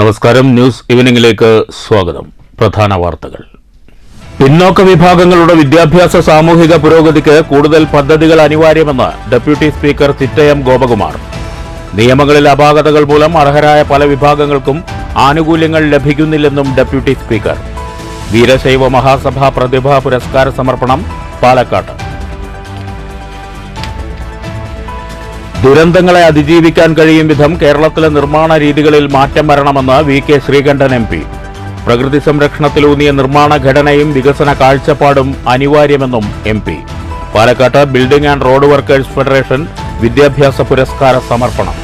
നമസ്കാരം. ന്യൂസ് ഈവനിംഗിലേക്ക് സ്വാഗതം. പ്രധാന വാർത്തകൾ. പിന്നോക്ക വിഭാഗങ്ങളുടെ വിദ്യാഭ്യാസ സാമൂഹിക പുരോഗതിക്ക് കൂടുതൽ പദ്ധതികൾ അനിവാര്യമെന്ന് ഡെപ്യൂട്ടി സ്പീക്കർ ചിറ്റയം ഗോപകുമാർ. നിയമങ്ങളിൽ അപാകതകൾ മൂലം അർഹരായ പല വിഭാഗങ്ങൾക്കും ആനുകൂല്യങ്ങൾ ലഭിക്കുന്നില്ലെന്നും ഡെപ്യൂട്ടി സ്പീക്കർ. വീരശൈവ മഹാസഭ പ്രതിഭാ പുരസ്കാര സമർപ്പണം പാലക്കാട്. ദുരന്തങ്ങളെ അതിജീവിക്കാൻ കഴിയും വിധം കേരളത്തിലെ നിർമ്മാണ രീതികളിൽ മാറ്റം വരണമെന്ന് വി.കെ. ശ്രീകണ്ഠൻ എം.പി. പ്രകൃതി സംരക്ഷണത്തിലൂന്നിയ നിർമ്മാണ ഘടനയും വികസന കാഴ്ചപ്പാടും അനിവാര്യമെന്നും എം.പി. പാലക്കാട്ട് building and road workers federation വിദ്യാഭ്യാസ പുരസ്കാര സമർപ്പണം.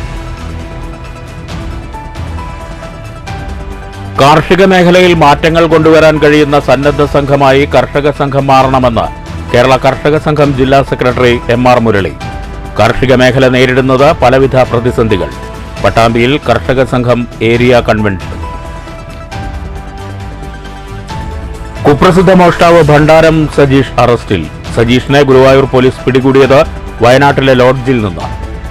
കാർഷിക മേഖലയിൽ മാറ്റങ്ങൾ കൊണ്ടുവരാൻ കഴിയുന്ന സന്നദ്ധ സംഘമായി കർഷക സംഘം മാറണമെന്ന് കേരള കർഷക സംഘം ജില്ലാ സെക്രട്ടറി എം.ആർ. മുരളി. കാർഷിക മേഖല നേരിടുന്നത് പലവിധ പ്രതിസന്ധികൾ. പട്ടാമ്പിയിൽ കർഷക സംഘം ഏരിയ കൺവെൻഷൻ. കുപ്രസിദ്ധ മോഷ്ടാവ് ഭണ്ഡാരം സജീഷ് അറസ്റ്റിൽ. സജീഷിനെ ഗുരുവായൂർ പോലീസ് പിടികൂടിയത് വയനാട്ടിലെ ലോഡ്ജിൽ നിന്ന്.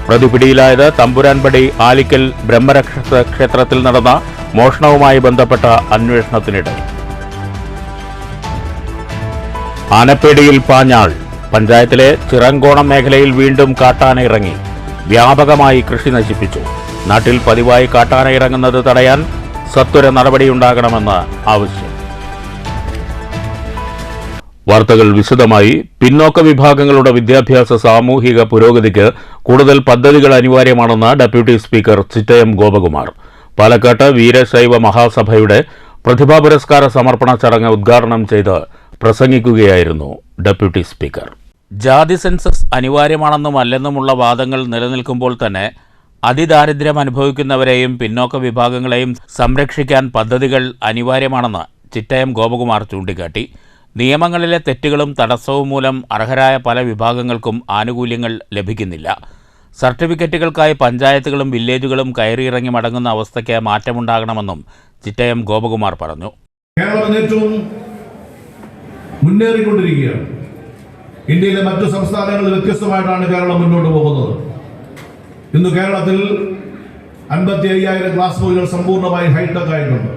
പ്രതി പിടിയിലായത് തമ്പുരാൻപടി ആലിക്കൽ ബ്രഹ്മരക്ഷസ ക്ഷേത്രത്തിൽ നടന്ന മോഷണവുമായി ബന്ധപ്പെട്ട അന്വേഷണത്തിനിടെ. ആനപ്പേടിയിൽ പാഞ്ഞാൾ. പഞ്ചായത്തിലെ ചിറങ്കോണം മേഖലയിൽ വീണ്ടും കാട്ടാന ഇറങ്ങി. വ്യാപകമായി കൃഷി നശിപ്പിച്ചു. നാട്ടിൽ പതിവായി കാട്ടാന ഇറങ്ങുന്നത് തടയാൻ സത്വര നടപടിയുണ്ടാകണമെന്ന് ആവശ്യം. വാർത്തകൾ വിശദമായി. പിന്നോക്ക വിഭാഗങ്ങളുടെ വിദ്യാഭ്യാസ സാമൂഹിക പുരോഗതിക്ക് കൂടുതൽ പദ്ധതികൾ അനിവാര്യമാണെന്ന് ഡെപ്യൂട്ടി സ്പീക്കർ ചിറ്റയം ഗോപകുമാർ. പാലക്കാട്ട് വീരശൈവ മഹാസഭയുടെ പ്രതിഭാ പുരസ്കാര സമർപ്പണ ചടങ്ങ് ഉദ്ഘാടനം ചെയ്ത് പ്രസംഗിക്കുകയായിരുന്നു ഡെപ്യൂട്ടി സ്പീക്കർ. ജാതി സെൻസസ് അനിവാര്യമാണെന്നും അല്ലെന്നുമുള്ള വാദങ്ങൾ നിലനിൽക്കുമ്പോൾ തന്നെ അതിദാരിദ്ര്യം അനുഭവിക്കുന്നവരെയും പിന്നോക്ക വിഭാഗങ്ങളെയും സംരക്ഷിക്കാൻ പദ്ധതികൾ അനിവാര്യമാണെന്ന് ചിറ്റയം ഗോപകുമാർ ചൂണ്ടിക്കാട്ടി. നിയമങ്ങളിലെ തെറ്റുകളും തടസ്സവും മൂലം അർഹരായ പല വിഭാഗങ്ങൾക്കും ആനുകൂല്യങ്ങൾ ലഭിക്കുന്നില്ല. സർട്ടിഫിക്കറ്റുകൾക്കായി പഞ്ചായത്തുകളും വില്ലേജുകളും കയറിയിറങ്ങി മടങ്ങുന്ന അവസ്ഥയ്ക്ക് മാറ്റമുണ്ടാകണമെന്നും ചിറ്റയം ഗോപകുമാർ പറഞ്ഞു. കേരളം ഏറ്റവും മുന്നേറിക്കൊണ്ടിരിക്കുകയാണ്. ഇന്ത്യയിലെ മറ്റു സംസ്ഥാനങ്ങളിൽ വ്യത്യസ്തമായിട്ടാണ് കേരളം മുന്നോട്ട് പോകുന്നത്. ഇന്ന് കേരളത്തിൽ 55,000 ക്ലാസ് മുറികൾ സമ്പൂർണ്ണമായി ഹൈടെക് ആയിട്ടുണ്ട്.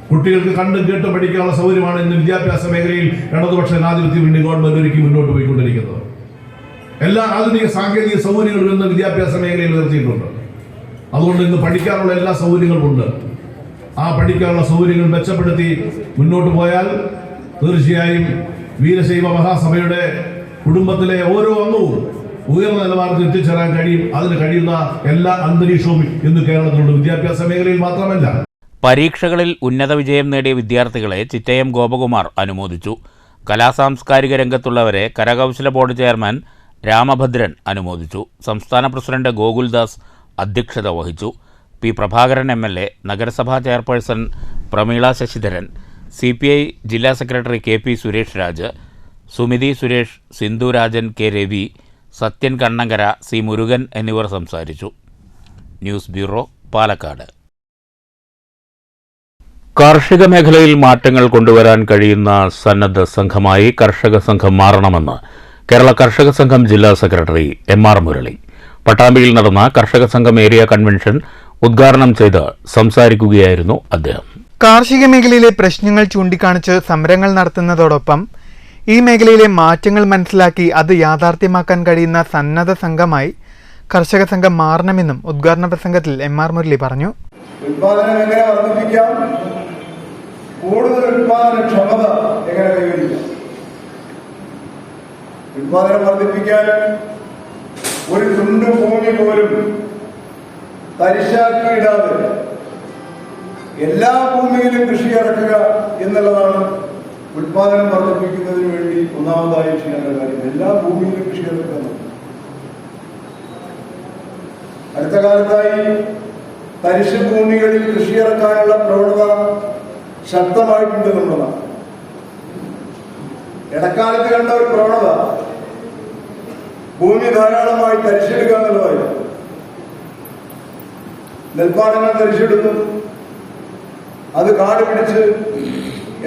കുട്ടികൾക്ക് കണ്ടും കേട്ടും പഠിക്കാനുള്ള സൗകര്യമാണ് ഇന്ന് വിദ്യാഭ്യാസ മേഖലയിൽ ഇടതുപക്ഷ ജനാധിപത്യ മുന്നണി ഗവൺമെന്റ് ഒരുക്കി മുന്നോട്ട് പോയിക്കൊണ്ടിരിക്കുന്നത്. എല്ലാ ആധുനിക സാങ്കേതിക സൗകര്യങ്ങളും ഇന്ന് വിദ്യാഭ്യാസ മേഖലയിൽ ഉയർത്തിയിട്ടുണ്ട്. അതുകൊണ്ട് ഇന്ന് പഠിക്കാനുള്ള എല്ലാ സൗകര്യങ്ങളും ഉണ്ട്. ആ പഠിക്കാനുള്ള സൗകര്യങ്ങൾ മെച്ചപ്പെടുത്തി മുന്നോട്ട് പോയാൽ തീർച്ചയായും വീരശൈവ മഹാസഭയുടെ കുടുംബത്തിലെ ഓരോ അംഗവും ഉയർന്ന നിലവാരത്തിൽ എത്തിച്ചേരാൻ കഴിയും. അതിന് കഴിയുന്ന എല്ലാ അന്തരീക്ഷവും ഇന്ന് കേരളത്തിലുണ്ട്, വിദ്യാഭ്യാസ മേഖലയിൽ മാത്രമല്ല. പരീക്ഷകളിൽ ഉന്നത വിജയം നേടിയ വിദ്യാർത്ഥികളെ ചിറ്റയം ഗോപകുമാർ അനുമോദിച്ചു. കലാസാംസ്കാരിക രംഗത്തുള്ളവരെ കരകൗശല ബോർഡ് ചെയർമാൻ രാമഭദ്രൻ അനുമോദിച്ചു. സംസ്ഥാന പ്രസിഡന്റ് ഗോകുൽദാസ് അധ്യക്ഷത വഹിച്ചു. പി. പ്രഭാകരൻ എം.എൽ.എ, നഗരസഭാ ചെയർപേഴ്സൺ പ്രമീള ശശിധരൻ, CPI ജില്ലാ secretary KP Suresh Raj, Sumithi Suresh, Sindhu Rajan, K. Ravi, Sathyan Kannankara, C. Murugan എന്നിവർ സംസാരിച്ചു. News bureau, Palakkad. കാർഷിക മേഖലയിൽ മാറ്റങ്ങൾ കൊണ്ടുവരാൻ കഴിയുന്ന സന്നദ്ധ സംഘമായി കർഷക സംഘം മാറണമെന്ന് കേരള കർഷക സംഘം ജില്ലാ സെക്രട്ടറി M.R. മുരളി. പട്ടാമ്പിയിൽ നടന്ന കർഷക സംഘം ഏരിയ കൺവെൻഷൻ ഉദ്ഘാടനം ചെയ്ത് സംസാരിക്കുകയായിരുന്നു അദ്ദേഹം. കാർഷിക മേഖലയിലെ പ്രശ്നങ്ങൾ ചൂണ്ടിക്കാണിച്ച് സമരങ്ങൾ നടത്തുന്നതോടൊപ്പം ഈ മേഖലയിലെ മാറ്റങ്ങൾ മനസ്സിലാക്കി അത് യാഥാർത്ഥ്യമാക്കാൻ കഴിയുന്ന സന്നദ്ധ സംഘമായി കർഷക സംഘം മാറണമെന്നും ഉദ്ഘാടന പ്രസംഗത്തിൽ M.R. മുരളി പറഞ്ഞു. ഉത്പാദനം എങ്ങനെ വർദ്ധിപ്പിക്കാം, കൂടുതൽ ഉത്പാദനക്ഷമത എങ്ങനെ കൈവരിക്കാം, ഉത്പാദനം വർദ്ധിപ്പിക്കാൻ ഒരു തുണ്ട് ഭൂമി പോലും തരിശാക്കിയിടാതെ എല്ലാ ഭൂമിയിലും കൃഷി ഇറക്കുക എന്നുള്ളതാണ് ഉത്പാദനം വർദ്ധിപ്പിക്കുന്നതിന് വേണ്ടി ഒന്നാമതായി ചെയ്യേണ്ട കാര്യം. എല്ലാ ഭൂമിയിലും കൃഷി ഇറക്കുക. അടുത്ത കാലത്തായി തരിശ് ഭൂമികളിൽ കൃഷി ഇറക്കാനുള്ള പ്രവണത ശക്തമായിട്ടുണ്ട് എന്നുള്ളതാണ്. ഇടക്കാലത്ത് കണ്ട ഒരു പ്രവണത ഭൂമി ധാരാളമായി തരിശെടുക്കുക എന്നുള്ളതായിരുന്നു. നെൽപ്പാടങ്ങൾ തരിശെടുത്തു, അത് കാട് പിടിച്ച്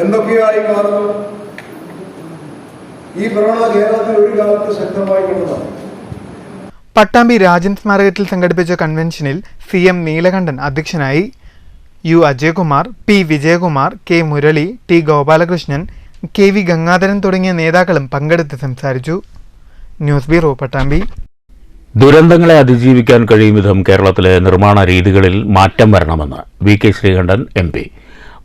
എന്തൊക്കെയായി മാറുന്നു. ഈ പ്രവണത കേരളത്തിൽ ഒരു കാലത്ത് ശക്തമായി കണ്ടതാണ്. പട്ടാമ്പി രാജൻ സ്മാരകത്തിൽ സംഘടിപ്പിച്ച കൺവെൻഷനിൽ CM നീലകണ്ഠൻ അധ്യക്ഷനായി. U Ajayakumar, P Vijayakumar, K Murali, T Gopalakrishnan, K V Gangadharan തുടങ്ങിയ നേതാക്കളും പങ്കെടുത്ത് സംസാരിച്ചു. News bureau, Pattambi. ദുരന്തങ്ങളെ അതിജീവിക്കാൻ കഴിയും വിധം കേരളത്തിലെ നിർമ്മാണ രീതികളിൽ മാറ്റം വരണമെന്ന് വി കെ ശ്രീകണ്ഠൻ MP.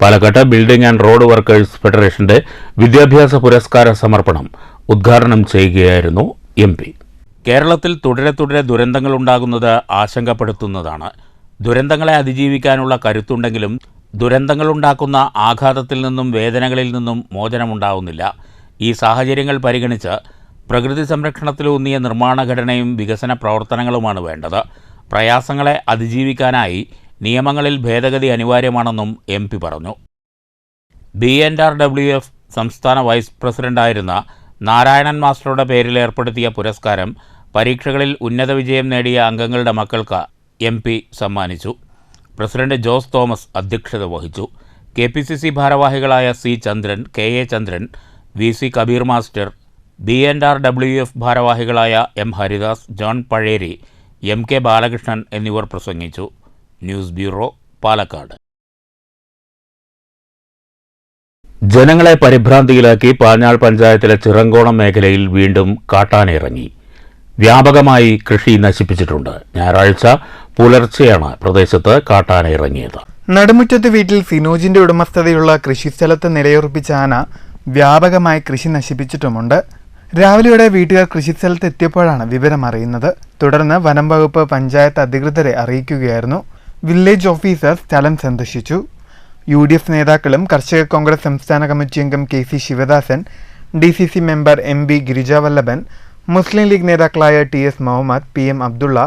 പാലക്കാട്ട് ബിൽഡിംഗ് ആൻഡ് റോഡ് വർക്കേഴ്സ് ഫെഡറേഷന്റെ വിദ്യാഭ്യാസ പുരസ്കാര സമർപ്പണം ഉദ്ഘാടനം ചെയ്യുകയായിരുന്നു MP. കേരളത്തിൽ തുടരെ ദുരന്തങ്ങളുണ്ടാകുന്നത് ആശങ്കപ്പെടുത്തുന്നതാണ്. ദുരന്തങ്ങളെ അതിജീവിക്കാനുള്ള കരുത്തുണ്ടെങ്കിലും ദുരന്തങ്ങളുണ്ടാക്കുന്ന ആഘാതത്തിൽ നിന്നും വേദനകളിൽ നിന്നും മോചനമുണ്ടാവുന്നില്ല. ഈ സാഹചര്യങ്ങൾ പരിഗണിച്ച് പ്രകൃതി സംരക്ഷണത്തിലൂന്നിയ നിർമ്മാണ ഘടനയും വികസന പ്രവർത്തനങ്ങളുമാണ് വേണ്ടത്. പ്രയാസങ്ങളെ അതിജീവിക്കാനായി നിയമങ്ങളിൽ ഭേദഗതി അനിവാര്യമാണെന്നും MP പറഞ്ഞു. BNRWF സംസ്ഥാന വൈസ് പ്രസിഡന്റായിരുന്ന നാരായണൻ മാസ്റ്ററുടെ പേരിൽ ഏർപ്പെടുത്തിയ പുരസ്കാരം പരീക്ഷകളിൽ ഉന്നത വിജയം നേടിയ അംഗങ്ങളുടെ മക്കൾക്ക് MP സമ്മാനിച്ചു. പ്രസിഡന്റ് ജോസ് തോമസ് അധ്യക്ഷത വഹിച്ചു. KPCC ഭാരവാഹികളായ C ചന്ദ്രൻ, KA ചന്ദ്രൻ, VC കബീർ മാസ്റ്റർ, BNRWF ഭാരവാഹികളായ M Haridas, John Pazheri, MK Balakrishnan എന്നിവർ പ്രസംഗിച്ചു. News bureau, Palakkad. ജനങ്ങളെ പരിഭ്രാന്തിയിലാക്കി പാഞ്ഞാൾ പഞ്ചായത്തിലെ ചിറങ്കോണം മേഖലയിൽ വീണ്ടും കാട്ടാനയിറങ്ങി. വ്യാപകമായി കൃഷി നശിപ്പിച്ചിട്ടുണ്ട്. ഞായറാഴ്ച പുലർച്ചെയാണ് പ്രദേശത്ത് കാട്ടാനയിറങ്ങിയത്. നടുമുറ്റത്ത് വീട്ടിൽ സിനോജിന്റെ ഉടമസ്ഥതയുള്ള കൃഷിസ്ഥലത്ത് നിലയുറപ്പിച്ച ആന വ്യാപകമായി കൃഷി നശിപ്പിച്ചിട്ടുമുണ്ട്. രാവിലെയോടെ വീട്ടുകാർ കൃഷിസ്ഥലത്ത് എത്തിയപ്പോഴാണ് വിവരം അറിയുന്നത്. തുടർന്ന് വനം വകുപ്പ് പഞ്ചായത്ത് അധികൃതരെ അറിയിക്കുകയായിരുന്നു. വില്ലേജ് ഓഫീസർ സ്ഥലം സന്ദർശിച്ചു. UDF നേതാക്കളും കർഷക കോൺഗ്രസ് സംസ്ഥാന കമ്മിറ്റി അംഗം KC Sivadasan, DCC member MB Girijavallabhan, Muslim League നേതാക്കളായ TS മുഹമ്മദ്, PM അബ്ദുള്ള,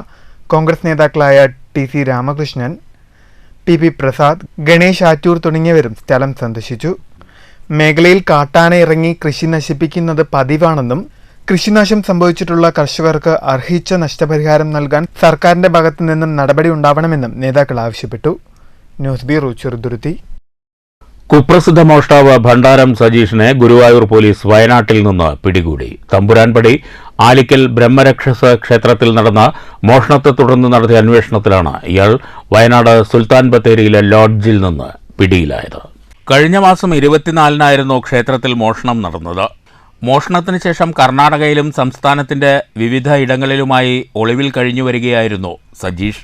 കോൺഗ്രസ് നേതാക്കളായ TC രാമകൃഷ്ണൻ, PP പ്രസാദ്, ഗണേഷ് ആറ്റൂർ തുടങ്ങിയവരും സ്ഥലം സന്ദർശിച്ചു. മേഖലയിൽ കാട്ടാന ഇറങ്ങി കൃഷി നശിപ്പിക്കുന്നത് പതിവാണെന്നും കൃഷിനാശം സംഭവിച്ചിട്ടുള്ള കർഷകർക്ക് അർഹിച്ച നഷ്ടപരിഹാരം നൽകാൻ സർക്കാരിന്റെ ഭാഗത്തു നിന്നും നടപടി ഉണ്ടാവണമെന്നും നേതാക്കൾ ആവശ്യപ്പെട്ടു. News bureau, Cheruthuruthy. കുപ്രസിദ്ധ മോഷ്ടാവ് ഭണ്ഡാരം സജീഷിനെ ഗുരുവായൂർ പോലീസ് വയനാട്ടിൽ നിന്ന് പിടികൂടി. തമ്പുരാൻപടി ആലിക്കൽ ബ്രഹ്മരക്ഷസ ക്ഷേത്രത്തിൽ നടന്ന മോഷണത്തെ തുടർന്ന് നടത്തിയ അന്വേഷണത്തിലാണ് ഇയാൾ വയനാട് സുൽത്താൻ ബത്തേരിയിലെ ലോഡ്ജിൽ നിന്ന് പിടിയിലായത്. കഴിഞ്ഞ മാസം 24-നായിരുന്നു ക്ഷേത്രത്തിൽ മോഷണം നടന്നത്. മോഷണത്തിന് ശേഷം കർണാടകയിലും സംസ്ഥാനത്തിന്റെ വിവിധ ഇടങ്ങളിലുമായി ഒളിവിൽ കഴിഞ്ഞുവരികയായിരുന്നു സജീഷ്.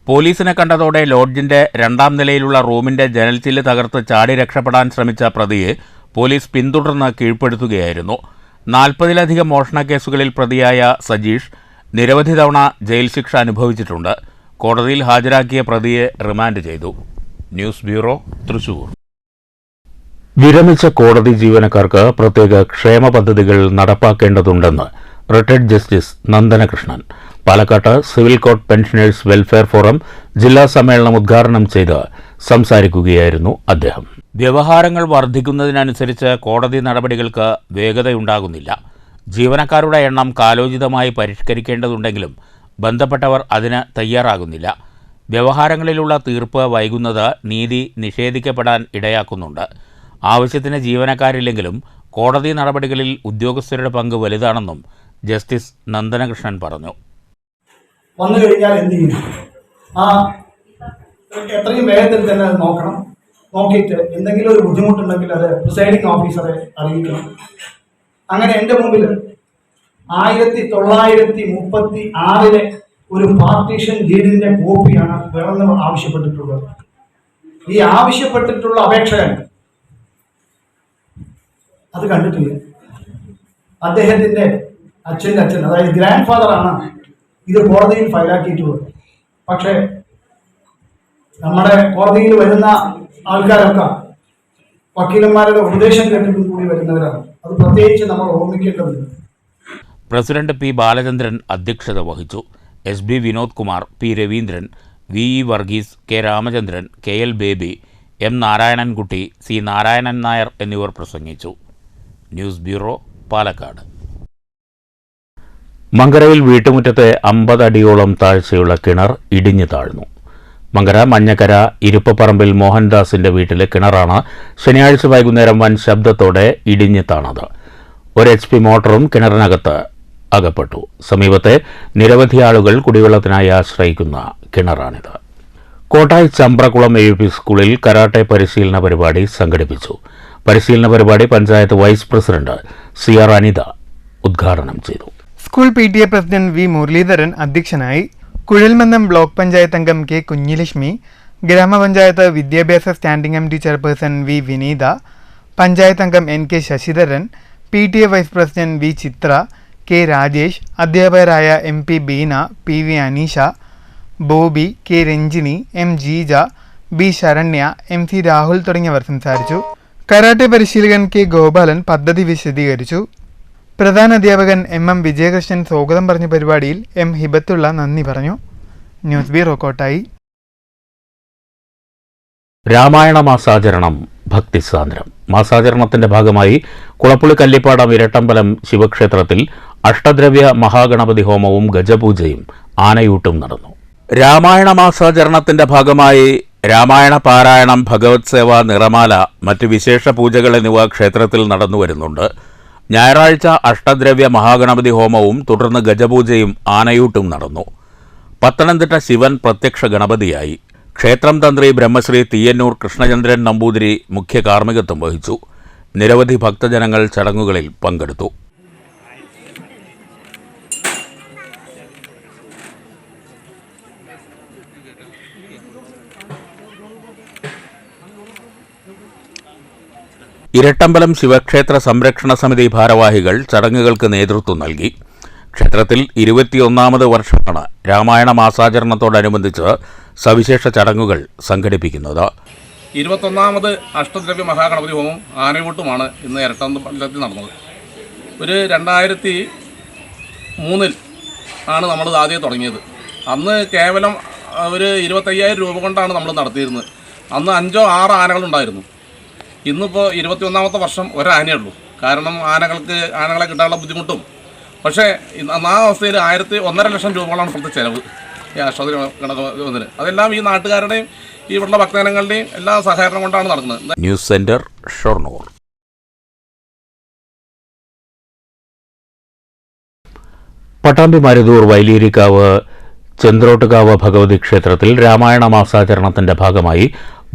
പോലീസിനെ കണ്ടതോടെ ലോഡ്ജിന്റെ 2ാം നിലയിലുള്ള റൂമിന്റെ ജനൽച്ചില്ല് തകർത്ത് ചാടി രക്ഷപ്പെടാൻ ശ്രമിച്ച പ്രതിയെ പോലീസ് പിന്തുടർന്ന് കീഴ്പ്പെടുത്തുകയായിരുന്നു. 40-ലധികം മോഷണ കേസുകളിൽ പ്രതിയായ സജീഷ് നിരവധി തവണ ജയിൽ ശിക്ഷ അനുഭവിച്ചിട്ടുണ്ട്. കോടതിയിൽ ഹാജരാക്കിയ പ്രതിയെ റിമാൻഡ് ചെയ്തു. News bureau, Thrissur. വിരമിച്ച കോടതി ജീവനക്കാർക്ക് പ്രത്യേക ക്ഷേമ പദ്ധതികൾ നടപ്പാക്കേണ്ടതുണ്ടെന്ന് റിട്ടയർഡ് ജസ്റ്റിസ് നന്ദനകൃഷ്ണൻ പാലക്കാട്ട് civil court pensioners welfare forum ജില്ലാ സമ്മേളനം ഉദ്ഘാടനം ചെയ്ത് സംസാരിക്കുകയായിരുന്നു അദ്ദേഹം. വ്യവഹാരങ്ങൾ വർദ്ധിക്കുന്നതിനനുസരിച്ച് കോടതി നടപടികൾക്ക് വേഗതയുണ്ടാകുന്നില്ല. ജീവനക്കാരുടെ എണ്ണം കാലോചിതമായി പരിഷ്കരിക്കേണ്ടതുണ്ടെങ്കിലും ബന്ധപ്പെട്ടവർ അതിന് തയ്യാറാകുന്നില്ല. വ്യവഹാരങ്ങളിലുള്ള തീർപ്പ് വൈകുന്നത് നീതി നിഷേധിക്കപ്പെടാൻ ഇടയാക്കുന്നുണ്ട്. ആവശ്യത്തിന് ജീവനക്കാരില്ലെങ്കിലും കോടതി നടപടികളിൽ ഉദ്യോഗസ്ഥരുടെ പങ്ക് വലുതാണെന്നും ജസ്റ്റിസ് നന്ദനകൃഷ്ണൻ പറഞ്ഞു. വന്നു കഴിഞ്ഞാൽ എന്ത് ചെയ്യും? എത്രയും വേഗത്തിൽ തന്നെ അത് നോക്കണം. നോക്കിയിട്ട് എന്തെങ്കിലും ഒരു ബുദ്ധിമുട്ടുണ്ടെങ്കിൽ അത് പ്രിസൈഡിംഗ് ഓഫീസറെ അറിയിക്കണം. അങ്ങനെ എൻ്റെ മുമ്പിൽ 1936 ഒരു പാർട്ടീഷൻ ഡീഡിന്റെ കോപ്പിയാണ് വേണമെന്ന് ആവശ്യപ്പെട്ടിട്ടുള്ളത്. ഈ ആവശ്യപ്പെട്ടിട്ടുള്ള അപേക്ഷകൻ അത് കണ്ടിട്ടില്ല. അദ്ദേഹത്തിന്റെ അച്ഛൻ്റെ അച്ഛൻ, അതായത് ഗ്രാൻഡ് ഫാദറാണ് ഇത് കോടതിയിൽ ഫയലാക്കിയിട്ടുള്ളത്. പക്ഷേ നമ്മുടെ കോടതിയിൽ വരുന്ന ആൾക്കാരൊക്കെ വക്കീലന്മാരുടെ ഉപദേശം കേട്ടിട്ടും കൂടി വരുന്നവരാണ്. അത് പ്രത്യേകിച്ച് നമ്മൾ ഓർമ്മിക്കേണ്ടതുണ്ട്. പ്രസിഡന്റ് P ബാലചന്ദ്രൻ അധ്യക്ഷത വഹിച്ചു. SB Vinod Kumar, P Raveendran, VE Varghese, K Ramachandran, KL baby, M Narayanankutty, C Narayanan Nair എന്നിവർ പ്രസംഗിച്ചു. News bureau, Palakkad. മങ്കരയിൽ വീട്ടുമുറ്റത്തെ 50 അടിയോളം താഴ്ചയുള്ള കിണർ ഇടിഞ്ഞു താഴ്ന്നു. മങ്കര മഞ്ഞക്കര ഇരുപ്പപ്പറമ്പിൽ മോഹൻദാസിന്റെ വീട്ടിലെ കിണറാണ് ശനിയാഴ്ച വൈകുന്നേരം വൻ ശബ്ദത്തോടെ ഇടിഞ്ഞു താണത്. 1 HP മോട്ടറും കിണറിനകത്ത് അകപ്പെട്ടു. സമീപത്തെ നിരവധി ആളുകൾ കുടിവെള്ളത്തിനായി ആശ്രയിക്കുന്ന കിണറാണിത്. കോട്ടായി ചമ്പ്രകുളം AUP സ്കൂളിൽ കരാട്ടെ പരിശീലന പരിപാടി സംഘടിപ്പിച്ചു. പരിശീലന പരിപാടി panchayat vice president CR Anitha ഉദ്ഘാടനം ചെയ്തു. School PTA president V Muraleedharan അധ്യക്ഷനായി. കുഴൽമന്ദം ബ്ലോക്ക് പഞ്ചായത്ത് അംഗം K കുഞ്ഞിലക്ഷ്മി, ഗ്രാമപഞ്ചായത്ത് വിദ്യാഭ്യാസ standing committee chairperson V Vineetha, panchayat അംഗം NK Sasidharan, PTA vice president V Chithra, K Rajesh, അധ്യാപകരായ MP Beena, PV Aneesha, Bobby, K Ranjini, M Jeeja, B Saranya, MC Rahul തുടങ്ങിയവർ സംസാരിച്ചു. കരാട്ടെ പരിശീലകൻ K ഗോപാലൻ പദ്ധതി വിശദീകരിച്ചു. പ്രധാന അധ്യാപകൻ MM വിജയകൃഷ്ണൻ സ്വാഗതം പറഞ്ഞ പരിപാടിയിൽ M ഹിബത്തുള്ള നന്ദി പറഞ്ഞു. News bureau Kottayi. രാമായണ മാസാചരണം ഭക്തിസാന്ദ്രം. മാസാചരണത്തിന്റെ ഭാഗമായി കുളപ്പുള്ളി കല്ലിപ്പാടം ഇരട്ടമ്പലം ശിവക്ഷേത്രത്തിൽ അഷ്ടദ്രവ്യ മഹാഗണപതി ഹോമവും ഗജപൂജയും ആനയൂട്ടും നടന്നു. രാമായണ മാസാചരണത്തിന്റെ ഭാഗമായി രാമായണ പാരായണം, ഭഗവത് സേവ, നിറമാല, മറ്റ് വിശേഷ പൂജകൾ എന്നിവ ക്ഷേത്രത്തിൽ നടന്നുവരുന്നുണ്ട്. ഞായറാഴ്ച അഷ്ടദ്രവ്യ മഹാഗണപതി ഹോമവും തുടർന്ന് ഗജപൂജയും ആനയൂട്ടും നടന്നു. പത്തനംതിട്ട ശിവൻ പ്രത്യക്ഷ ഗണപതിയായി. ക്ഷേത്രം തന്ത്രി ബ്രഹ്മശ്രീ തീയന്നൂർ കൃഷ്ണചന്ദ്രൻ നമ്പൂതിരി മുഖ്യ കാർമ്മികത്വം വഹിച്ചു. നിരവധി ഭക്തജനങ്ങൾ ചടങ്ങുകളിൽ പങ്കെടുത്തു. ഇരട്ടമ്പലം ശിവക്ഷേത്ര സംരക്ഷണ സമിതി ഭാരവാഹികൾ ചടങ്ങുകൾക്ക് നേതൃത്വം നൽകി. ക്ഷേത്രത്തിൽ 21ാമത് വർഷമാണ് രാമായണ മാസാചരണത്തോടനുബന്ധിച്ച് സവിശേഷ ചടങ്ങുകൾ സംഘടിപ്പിക്കുന്നത്. 21ാമത് അഷ്ടദ്രവ്യ മഹാഗണപതി ഹോമം ആനയൂട്ടുമാണ് ഇന്ന് ഇരട്ടമ്പലത്തിൽ നടന്നത്. ഒരു 2003 ആണ് നമ്മൾ ആദ്യം തുടങ്ങിയത്. അന്ന് കേവലം ഒരു 25,000 രൂപ കൊണ്ടാണ് നമ്മൾ നടത്തിയിരുന്നത്. അന്ന് 5-6 ആനകളുണ്ടായിരുന്നു. ഇന്നിപ്പോൾ 21ാമത്തെ വർഷം ഒരാനയേ ഉള്ളൂ. കാരണം ആനകളെ കിട്ടാനുള്ള ബുദ്ധിമുട്ടും. പക്ഷേ ആ അവസ്ഥയിൽ 1.5 ലക്ഷം രൂപകളാണ് ഇപ്പോഴത്തെ ചിലവ് ഈ അഷ്ടദ്രവ്യ ഗണപതിന്. അതെല്ലാം ഈ നാട്ടുകാരുടെയും ഈ ഇവിടുള്ള ഭക്തജനങ്ങളുടെയും എല്ലാ സഹകരണം കൊണ്ടാണ് നടക്കുന്നത്. News centre, Shoranur. പട്ടാമ്പി മരുതൂർ വൈലീരിക്കാവ് ചെന്ത്രോട്ടുകാവ് ഭഗവതി ക്ഷേത്രത്തിൽ രാമായണ മാസാചരണത്തിന്റെ ഭാഗമായി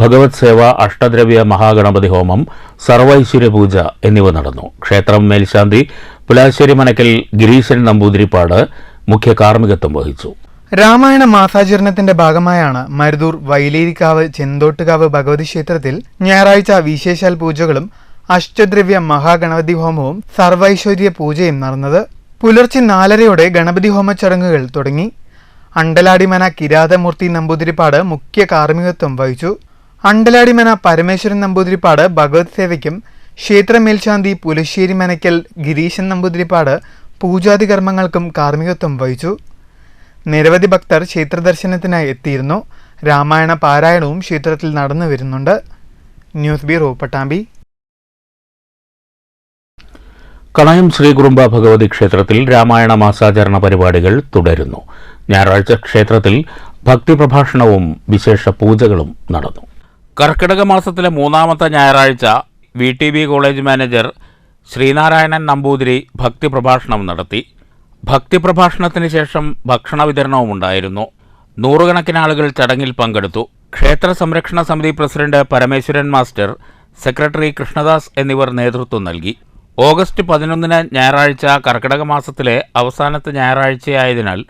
ഭഗവത് സേവ, അഷ്ടദ്രവ്യ മഹാഗണപതി ഹോമം, സർവൈശ്വര്യ പൂജ എന്നിവ നടന്നു. ക്ഷേത്രം മേൽശാന്തി പുലാശ്ശേരി മനക്കൽ ഗിരീശൻ നമ്പൂതിരിപ്പാട് മുഖ്യ കാർമ്മികത്വം വഹിച്ചു. രാമായണ മാസാചരണത്തിന്റെ ഭാഗമായാണ് മരുതൂർ വൈലേരിക്കാവ് ചെന്തോട്ടുകാവ് ഭഗവതി ക്ഷേത്രത്തിൽ ഞായറാഴ്ച വിശേഷാൽ പൂജകളും അഷ്ടദ്രവ്യ മഹാഗണപതി ഹോമവും സർവൈശ്വര്യ പൂജയും നടന്നത്. പുലർച്ചെ 4:30 ഗണപതി ഹോമ ചടങ്ങുകൾ തുടങ്ങി. അണ്ടലാടിമന കിരാതമൂർത്തി നമ്പൂതിരിപ്പാട് മുഖ്യ കാർമ്മികത്വം വഹിച്ചു. അണ്ടലാടിമന പരമേശ്വരൻ നമ്പൂതിരിപ്പാട് ഭഗവത് സേവയ്ക്കും ക്ഷേത്ര മേൽശാന്തി പുലശ്ശേരി മനക്കൽ ഗിരീശൻ നമ്പൂതിരിപ്പാട് പൂജാതി കർമ്മങ്ങൾക്കും കാർമ്മികത്വം വഹിച്ചു. നിരവധി ഭക്തർ ക്ഷേത്രദർശനത്തിനായി എത്തിയിരുന്നു. രാമായണ പാരായണവും ക്ഷേത്രത്തിൽ നടന്നു വരുന്നുണ്ട്. News bureau Pattambi. കണയം ശ്രീകുറുമ്പ ഭഗവതി ക്ഷേത്രത്തിൽ രാമായണ മാസാചരണ പരിപാടികൾ തുടരുന്നു. ഞായറാഴ്ച ക്ഷേത്രത്തിൽ ഭക്തിപ്രഭാഷണവും വിശേഷ പൂജകളും നടന്നു. കർക്കിടക മാസത്തിലെ 3ാമത്തെ ഞായറാഴ്ച VTB college manager Sreenarayanan Namboothiri ഭക്തിപ്രഭാഷണം നടത്തി. ഭക്തിപ്രഭാഷണത്തിന് ശേഷം ഭക്ഷണ വിതരണവും ഉണ്ടായിരുന്നു. 100 കണക്കിന് ആളുകൾ ചടങ്ങിൽ പങ്കെടുത്തു. ക്ഷേത്ര സംരക്ഷണ സമിതി president Parameswaran master, secretary Krishnadas എന്നിവർ നേതൃത്വം നൽകി. ഓഗസ്റ്റ് 11 ഞായറാഴ്ച കർക്കിടക മാസത്തിലെ അവസാനത്തെ ഞായറാഴ്ചയായതിനാൽ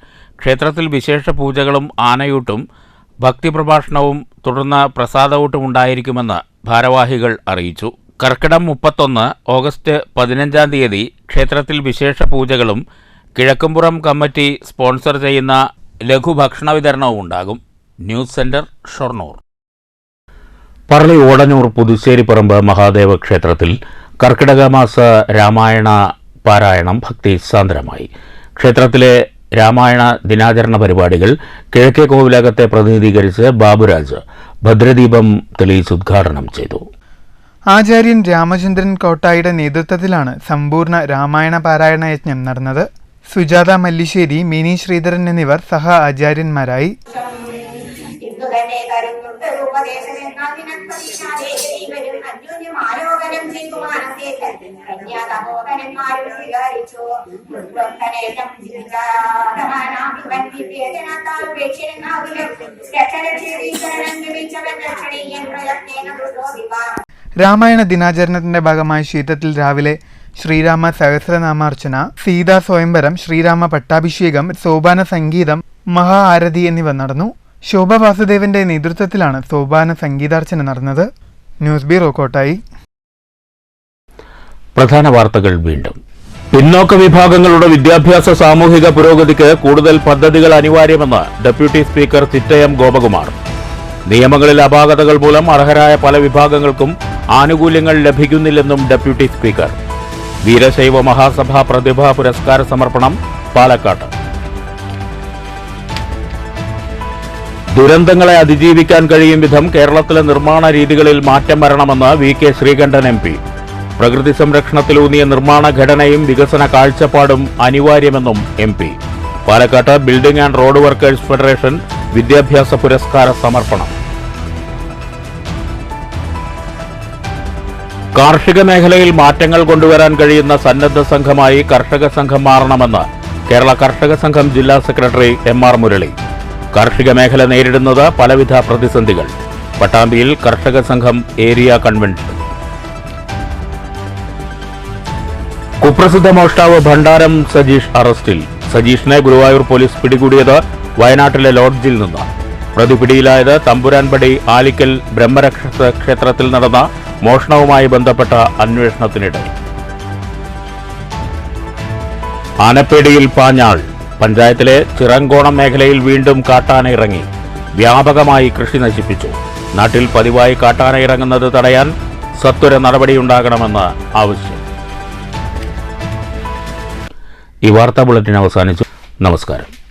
ക്ഷേത്രത്തിൽ വിശേഷ പൂജകളും ആനയൂട്ടും ഭക്തിപ്രഭാഷണവും തുടർന്ന് പ്രസാദഊട്ടും ഉണ്ടായിരിക്കുമെന്ന് ഭാരവാഹികൾ അറിയിച്ചു. കർക്കിടകം 31 ഓഗസ്റ്റ് 15 തീയതി ക്ഷേത്രത്തിൽ വിശേഷ പൂജകളും കിഴക്കുംപുറം കമ്മിറ്റി സ്പോൺസർ ചെയ്യുന്ന ലഘുഭക്ഷണ വിതരണവും ഉണ്ടാകും. News centre, Shoranur. പറളി ഓടനൂർ പുതുശ്ശേരിപ്പറമ്പ് മഹാദേവ ക്ഷേത്രത്തിൽ കർക്കിടക മാസ രാമായണ പാരായണം ഭക്തിസാന്ദ്രമായി. ക്ഷേത്രത്തിലെ രാമായണ ദിനാചരണ പരിപാടികൾ കിഴക്കേ കോവിലകത്തെ പ്രതിനിധീകരിച്ച് ബാബുരാജ് ഭദ്രദീപം തെളിയിച്ച് ഉദ്ഘാടനം ചെയ്തു. ആചാര്യൻ രാമചന്ദ്രൻ കോട്ടായിയുടെ നേതൃത്വത്തിലാണ് സമ്പൂർണ്ണ രാമായണ പാരായണ യജ്ഞം നടന്നത്. സുജാത മല്ലിശ്ശേരി, മിനി ശ്രീധരൻ എന്നിവർ സഹ ആചാര്യന്മാരായി. തന്നെ കരുന്നുണ്ട് ആലോകനം ചെയ്തു മാനസേക്ക് കന്യാതമോദനന്മാരും സ്വീകരിച്ചു. രാമായണ ദിനാചരണത്തിന്റെ ഭാഗമായി ക്ഷേത്രത്തിൽ രാവിലെ ശ്രീരാമ സഹസ്രനാമാർച്ചന, സീതാ സ്വയംവരം, ശ്രീരാമ പട്ടാഭിഷേകം, സോപാന സംഗീതം, മഹാ ആരതി എന്നിവ നടന്നു. ശോഭ വാസുദേവന്റെ നേതൃത്വത്തിലാണ് സോപാന സംഗീതാർച്ചന നടന്നത്. News bureau Kottayi. പ്രധാന വാർത്തകൾ വീണ്ടും. പിന്നോക്ക വിഭാഗങ്ങളുടെ വിദ്യാഭ്യാസ സാമൂഹിക പുരോഗതിക്ക് കൂടുതൽ പദ്ധതികൾ അനിവാര്യമെന്ന് ഡെപ്യൂട്ടി സ്പീക്കർ ചിറ്റയം ഗോപകുമാർ. നിയമങ്ങളിൽ അപാകതകൾ മൂലം അർഹരായ പല വിഭാഗങ്ങൾക്കും ആനുകൂല്യങ്ങൾ ലഭിക്കുന്നില്ലെന്നും ഡെപ്യൂട്ടി സ്പീക്കർ. വീരശൈവ മഹാസഭ പ്രതിഭാ പുരസ്കാര സമർപ്പണം പാലക്കാട്. ദുരന്തങ്ങളെ അതിജീവിക്കാൻ കഴിയും വിധം കേരളത്തിലെ നിർമ്മാണ രീതികളിൽ മാറ്റം വരണമെന്ന് വി.കെ. ശ്രീകണ്ഠൻ എം.പി. പ്രകൃതി സംരക്ഷണത്തിലൂന്നിയ നിർമ്മാണ ഘടനയും വികസന കാഴ്ചപ്പാടും അനിവാര്യമെന്നും എം.പി. പാലക്കാട്ട് building and road workers federation വിദ്യാഭ്യാസ പുരസ്കാര സമർപ്പണം. കാർഷിക മേഖലയിൽ മാറ്റങ്ങൾ കൊണ്ടുവരാൻ കഴിയുന്ന സന്നദ്ധ സംഘമായി കർഷക സംഘം മാറണമെന്ന് കേരള കർഷക സംഘം ജില്ലാ സെക്രട്ടറി എം.ആർ. മുരളി. കാർഷിക മേഖല നേരിടുന്നത് പലവിധ പ്രതിസന്ധികൾ. പട്ടാമ്പിയിൽ കർഷക സംഘം ഏരിയ കൺവെൻഷൻ. കുപ്രസിദ്ധ മോഷ്ടാവ് ഭണ്ഡാരം സജീഷ് അറസ്റ്റിൽ. സജീഷിനെ ഗുരുവായൂർ പോലീസ് പിടികൂടിയത് വയനാട്ടിലെ ലോഡ്ജിൽ നിന്ന്. പ്രതി പിടിയിലായത് തമ്പുരാൻപടി ആലിക്കൽ ബ്രഹ്മരക്ഷസ ക്ഷേത്രത്തിൽ നടന്ന മോഷണവുമായി ബന്ധപ്പെട്ട അന്വേഷണത്തിനിടെ. ആനപ്പേടിയിൽ പാഞ്ഞാൾ. പഞ്ചായത്തിലെ ചിറങ്കോണം മേഖലയിൽ വീണ്ടും കാട്ടാന ഇറങ്ങി. വ്യാപകമായി കൃഷി നശിപ്പിച്ചു. നാട്ടിൽ പതിവായി കാട്ടാന ഇറങ്ങുന്നത് തടയാൻ സത്വര നടപടിയുണ്ടാകണമെന്ന് ആവശ്യം. ഈ വാർത്താ ബുള്ളറ്റിൻ അവസാനിച്ചു. നമസ്കാരം.